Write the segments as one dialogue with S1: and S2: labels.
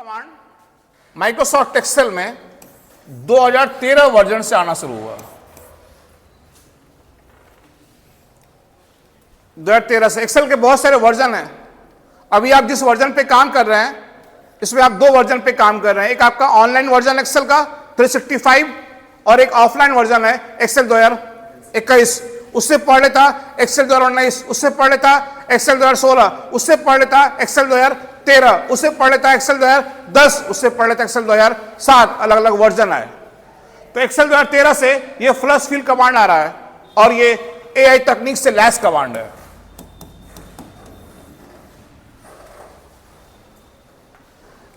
S1: Command Microsoft Excel में 2013 version से आना शुरू हुआ। 2013 से एक्सेल के बहुत सारे वर्जन हैं। अभी आप जिस वर्जन पे काम कर रहे हैं इसमें आप दो वर्जन पे काम कर रहे हैं। एक आपका ऑनलाइन वर्जन एक्सेल का 365 और एक ऑफलाइन वर्जन है एक्सेल 2021। उससे पढ़ लेता एक्सेल 2019, उससे पढ़ लेता एक्सेल 2016, उससे पढ़ लेता एक्सेल 2013, उससे पढ़ लेता एक्सेल 2010, उससे पढ़ लेता एक्सेल 2007। अलग अलग वर्जन आए। तो एक्सेल 2013 से ये फ्लश फिल कमांड आ रहा है और ये एआई तकनीक से लैस कमांड है।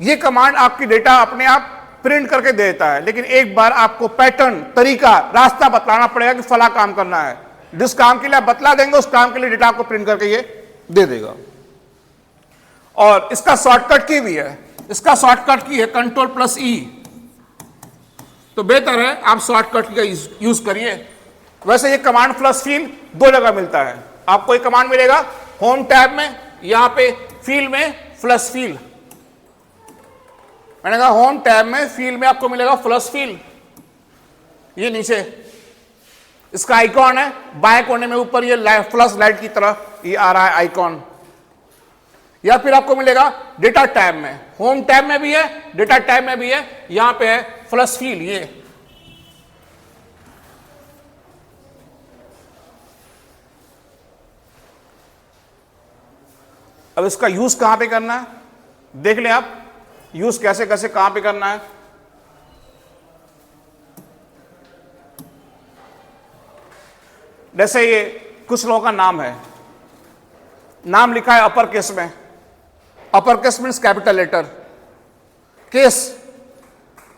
S1: ये कमांड आपकी डेटा अपने आप प्रिंट करके दे देता है, लेकिन एक बार आपको पैटर्न, तरीका, रास्ता बतलाना पड़ेगा कि फला काम करना है। जिस काम के लिए आप बतला देंगे उस काम के लिए डेटा आपको प्रिंट करके ये दे देगा। और इसका शॉर्टकट की भी है। इसका शॉर्टकट की है Ctrl+E। तो बेहतर है आप शॉर्टकट का यूज करिए। वैसे ये कमांड फ्लश फिल दो जगह मिलता है। आपको ये कमांड मिलेगा होम टैब में, यहां पे फील में फ्लश फिल। मैंने कहा होम टैब में, फील में आपको मिलेगा फ्लश फिल। ये नीचे इसका आइकॉन है, बाएं कोने में ऊपर ये फ्लश लाइट की तरह ये आ रहा है आइकॉन। या फिर आपको मिलेगा डेटा टैब में, होम टैब में भी है, डेटा टैब में भी है। यहां पे है फ्लश फिल। ये अब इसका यूज कहां पे करना है देख लें आप। यूज कैसे कैसे कहां पे करना है। जैसे ये कुछ लोगों का नाम है, नाम लिखा है अपर केस में। Upper case means capital letter. Case,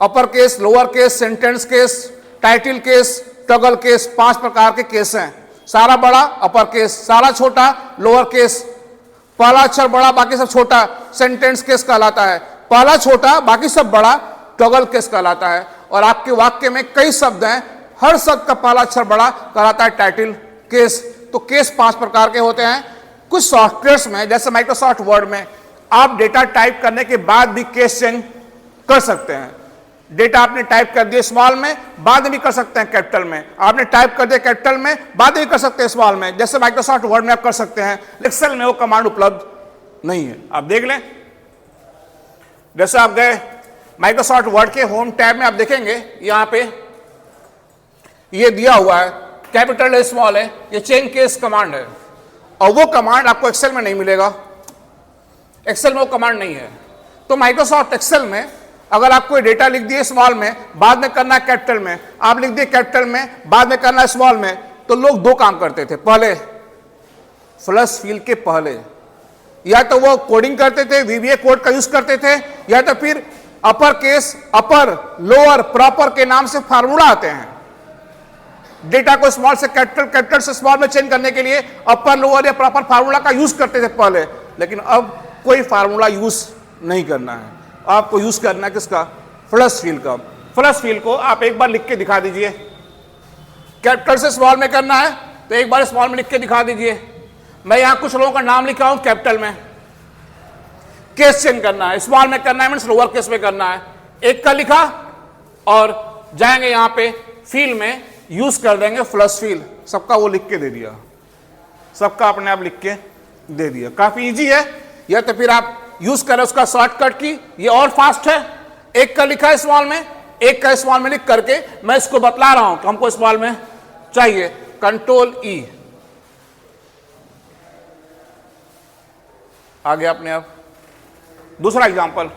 S1: upper case, lower case, sentence case, title case, toggle case, 5 प्रकार के केस हैं। सारा बड़ा अपर केस, सारा छोटा लोअर केस, पहला अक्षर बड़ा बाकी सब छोटा सेंटेंस केस कहलाता है, पहला छोटा बाकी सब बड़ा टॉगल केस कहलाता है। और आपके वाक्य में कई शब्द हैं, हर शब्द का पहला अक्षर बड़ा कहलाता है टाइटल केस। तो केस 5 प्रकार के होते हैं। कुछ सॉफ्टवेयर्स में जैसे माइक्रोसॉफ्ट वर्ड में आप डेटा टाइप करने के बाद भी केस चेंज कर सकते हैं। डेटा आपने टाइप कर दिया स्मॉल में, बाद में भी कर सकते हैं कैपिटल में। आपने टाइप कर दिया कैपिटल में, बाद में भी कर सकते हैं स्मॉल में। जैसे माइक्रोसॉफ्ट वर्ड में आप कर सकते हैं, एक्सेल में वो कमांड उपलब्ध नहीं है। आप देख लें, जैसे आप गए माइक्रोसॉफ्ट वर्ड के होम टैब में, आप देखेंगे यहां पे ये दिया हुआ है, कैपिटल है, स्मॉल है, ये चेंज केस कमांड है। और वो कमांड आपको एक्सेल में नहीं मिलेगा। एक्सेल में वो कमांड नहीं है। तो माइक्रोसॉफ्ट एक्सेल में अगर आपको डेटा लिख दिए स्मॉल में, बाद में करना है कैपिटल में, आप लिख दिए कैपिटल में, बाद में करना है स्मॉल में, तो लोग दो काम करते थे। पहले फ्लश फिल के पहले या तो वो कोडिंग करते थे, VBA कोड का यूज करते थे, या तो फिर अपर केस, अपर, लोअर, प्रॉपर के नाम से फार्मूला आते हैं। डेटा को स्मॉल से कैपिटल, कैपिटल से स्मॉल में चेंज करने के लिए अपर, लोअर या प्रॉपर फार्मूला का यूज करते थे पहले। लेकिन अब कोई फार्मूला यूज नहीं करना है। आपको यूज करना है किसका? फ्लश फिल का। फ्लश फिल को आप एक बार लिख के दिखा दीजिए। कैपिटल से स्मॉल में करना है तो एक बार स्मॉल में लिख के दिखा दीजिए। मैं यहां कुछ लोगों का नाम लिखा हूं कैपिटल में, केस चेंज करना है, स्मॉल में करना है मीन्स लोअर केस में करना है। एक का लिखा और जाएंगे यहां पे फिल में, यूज कर देंगे फ्लश फिल। सबका वो लिख के दे दिया, सबका अपने आप लिख के दे दिया। काफी इजी है। या तो फिर आप यूज करें उसका शॉर्टकट की, ये और फास्ट है। एक का लिखा है स्मॉल में, एक का स्मॉल में लिख करके मैं इसको बतला रहा हूं कि हमको स्मॉल में चाहिए, Ctrl+E आ गया अपने आप। दूसरा एग्जांपल,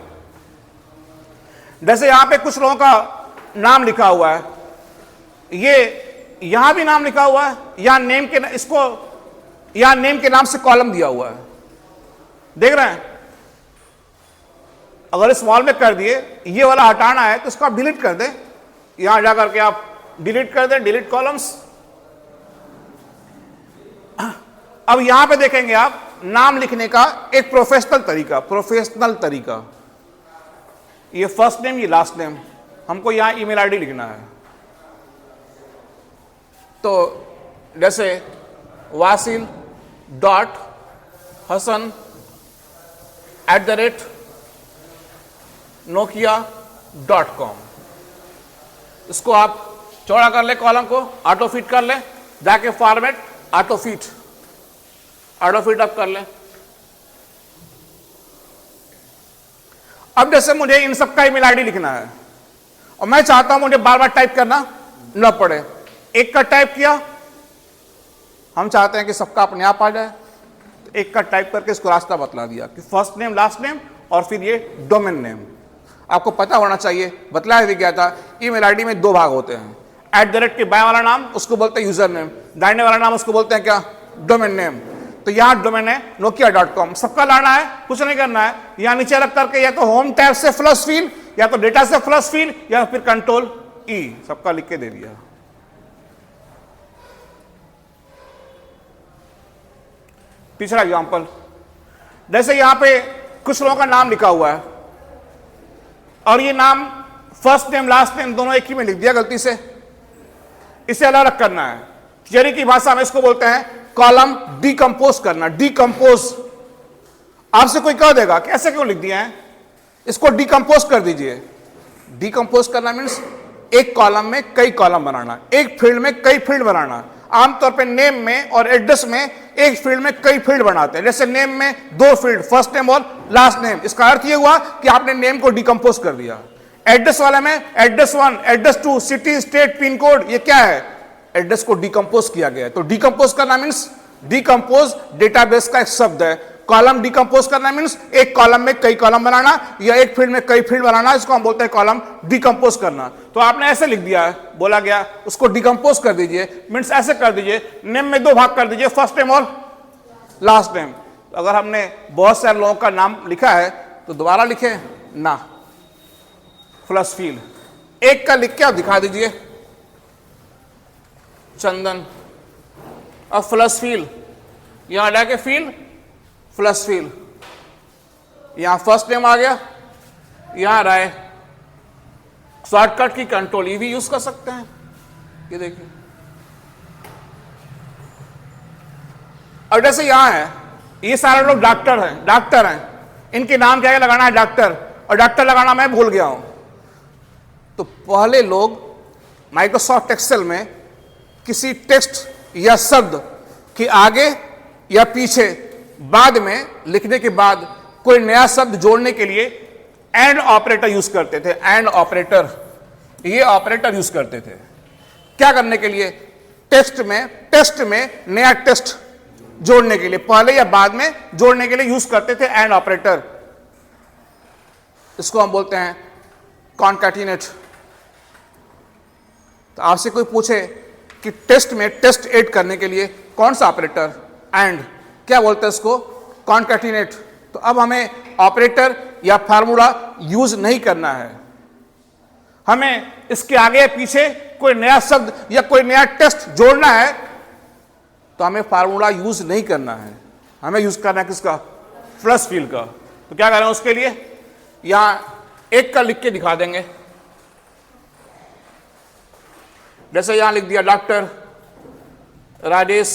S1: जैसे यहां पे कुछ लोगों का नाम लिखा हुआ है, ये यहां भी नाम लिखा हुआ है, यहां नेम के, इसको यहां नेम के नाम से कॉलम दिया हुआ है, देख रहे हैं। अगर स्मॉल में कर दिए, ये वाला हटाना है तो इसको आप डिलीट कर दें। यहां जाकर के आप डिलीट कर दें, डिलीट कॉलम्स। अब यहां पे देखेंगे आप नाम लिखने का एक प्रोफेशनल तरीका। ये फर्स्ट नेम, ये लास्ट नेम, हमको यहां ईमेल आईडी लिखना है। तो जैसे wasil.hasan nokia.com। इसको आप चौड़ा कर ले, कॉलम को ऑटो फिट कर ले, जाके फॉर्मेट ऑटो फिट अप कर ले। अब जैसे मुझे इन सबका ईमेल आईडी लिखना है और मैं चाहता हूं मुझे बार बार टाइप करना न पड़े। एक का टाइप किया, हम चाहते हैं कि सबका अपने आप आ जाए, तो एक का टाइप करके इसको रास्ता बतला दिया कि फर्स्ट नेम लास्ट नेम और फिर ये डोमेन नेम। आपको पता होना चाहिए, बतलाया भी गया था, ईमेल आईडी में दो भाग होते हैं। @ के बाएं वाला नाम उसको बोलते हैं यूजर नेम, दाहिने वाला नाम उसको बोलते हैं क्या, डोमेन नेम। तो यहां डोमेन है nokia.com, सबका लाना है, कुछ नहीं करना है। यहां नीचे रख करके या तो होम टैब से फ्लश फील, या तो डेटा से फ्लश फील, या फिर कंट्रोल ई, सबका लिख के दे दिया। तीसरा एग्जांपल, जैसे यहां पे कुछ लोगों का नाम लिखा हुआ है और ये नाम फर्स्ट नेम लास्ट नेम दोनों एक ही में लिख दिया गलती से, इसे अलग अलग करना है। थियरी की भाषा में इसको बोलते हैं कॉलम डिकम्पोज करना। डिकम्पोज, आपसे कोई कह देगा कि ऐसे क्यों लिख दिया है, इसको डिकम्पोज कर दीजिए। डिकम्पोज करना मीन्स एक कॉलम में कई कॉलम बनाना, एक फील्ड में कई फील्ड बनाना। आमतौर पे नेम में और एड्रेस में एक फील्ड में कई फील्ड बनाते हैं। जैसे नेम में दो फील्ड, फर्स्ट नेम और लास्ट नेम। इसका अर्थ ये हुआ कि आपने नेम को डिकम्पोज कर दिया। एड्रेस वाले में address 1, address 2, city, state, pin code, ये क्या है, एड्रेस को डिकम्पोज किया गया है। तो डिकम्पोज करना मीन्स, डिकम्पोज डेटाबेस का एक शब्द है। कॉलम डिकम्पोज करना मीन्स एक कॉलम में कई कॉलम बनाना या एक फील्ड में कई फील्ड बनाना, इसको हम बोलते हैं कॉलम डिकम्पोज करना। तो आपने ऐसे लिख दिया है, बोला गया उसको डिकम्पोज कर दीजिए, मीन्स ऐसे कर दीजिए, नेम में दो भाग कर दीजिए, फर्स्ट नेम और लास्ट नेम। अगर हमने बहुत सारे लोगों का नाम लिखा है तो दोबारा लिखे ना, फ्लश फील एक का लिख के आप दिखा दीजिए, चंदन। अब फ्लश फील यहां जाके फील फ्लश फील, यहां फर्स्ट नेम आ गया, यहां राय। शॉर्टकट की कंट्रोल ई भी यूज कर सकते हैं, ये देखिए। और जैसे यहां है, ये सारे लोग डॉक्टर हैं, इनके नाम क्या लगाना है, डॉक्टर, और डॉक्टर लगाना मैं भूल गया हूं। तो पहले लोग माइक्रोसॉफ्ट एक्सेल में किसी टेक्स्ट या शब्द के आगे या पीछे बाद में लिखने के बाद कोई नया शब्द जोड़ने के लिए एंड ऑपरेटर यूज करते थे। एंड ऑपरेटर, ये ऑपरेटर यूज करते थे क्या करने के लिए, टेक्स्ट में नया टेक्स्ट जोड़ने के लिए, पहले या बाद में जोड़ने के लिए यूज करते थे एंड ऑपरेटर। इसको हम बोलते हैं कॉन्कैटिनेट। तो आपसे कोई पूछे कि टेस्ट में टेस्ट ऐड करने के लिए कौन सा ऑपरेटर, एंड, क्या बोलते हैं इसको, कॉन्कैटिनेट। तो अब हमें ऑपरेटर या फार्मूला यूज नहीं करना है, हमें इसके आगे पीछे कोई नया शब्द या कोई नया टेक्स्ट जोड़ना है तो हमें फार्मूला यूज नहीं करना है, हमें यूज करना है किसका, फ्लश फील का। तो क्या करें उसके लिए, यहां एक का लिख के दिखा देंगे। जैसे यहां लिख दिया डॉक्टर राजेश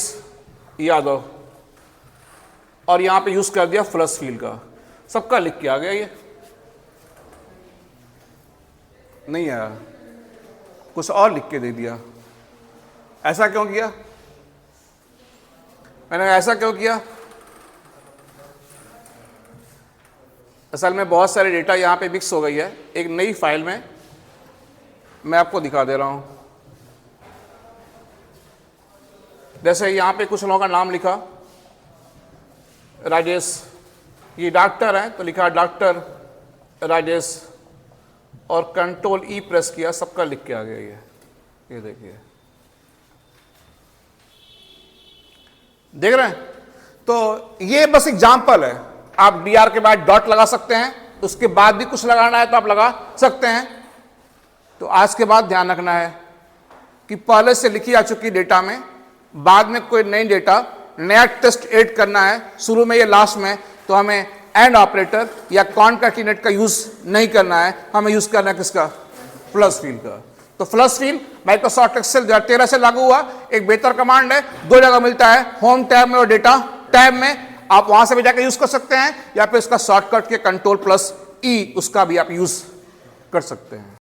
S1: यादव, और यहां पे यूज कर दिया फ्लश फील का, सबका लिख के आ गया। ये नहीं आया, कुछ और लिख के दे दिया। ऐसा क्यों किया, मैंने ऐसा क्यों किया, असल में बहुत सारे डेटा यहां पे मिक्स हो गई है एक नई फाइल में, मैं आपको दिखा दे रहा हूं। जैसे यहां पे कुछ लोगों का नाम लिखा राजेश, ये डॉक्टर है तो लिखा डॉक्टर राजेश, और कंट्रोल ई प्रेस किया, सबका लिख के आ गया। ये देखिए, देख रहे हैं। तो ये बस एग्जाम्पल है, आप डीआर के बाद डॉट लगा सकते हैं, उसके बाद भी कुछ लगाना है तो आप लगा सकते हैं। तो आज के बाद ध्यान रखना है कि पहले से लिखी जा चुकी डेटा में बाद में कोई नई डेटा, नया टेक्स्ट ऐड करना है, शुरू में या लास्ट में, तो हमें एंड ऑपरेटर या कॉन्कैटिनेट का यूज नहीं करना है, हमें यूज करना है किसका, फ्लश फील का। तो फ्लश फील माइक्रोसॉफ्ट एक्सेल 2013 से लागू हुआ, एक बेहतर कमांड है, दो जगह मिलता है, होम टैब में और डेटा टैब में। आप वहां से भी जाकर यूज कर सकते हैं, या फिर इसका शॉर्टकट के कंट्रोल प्लस ई उसका भी आप यूज कर सकते हैं।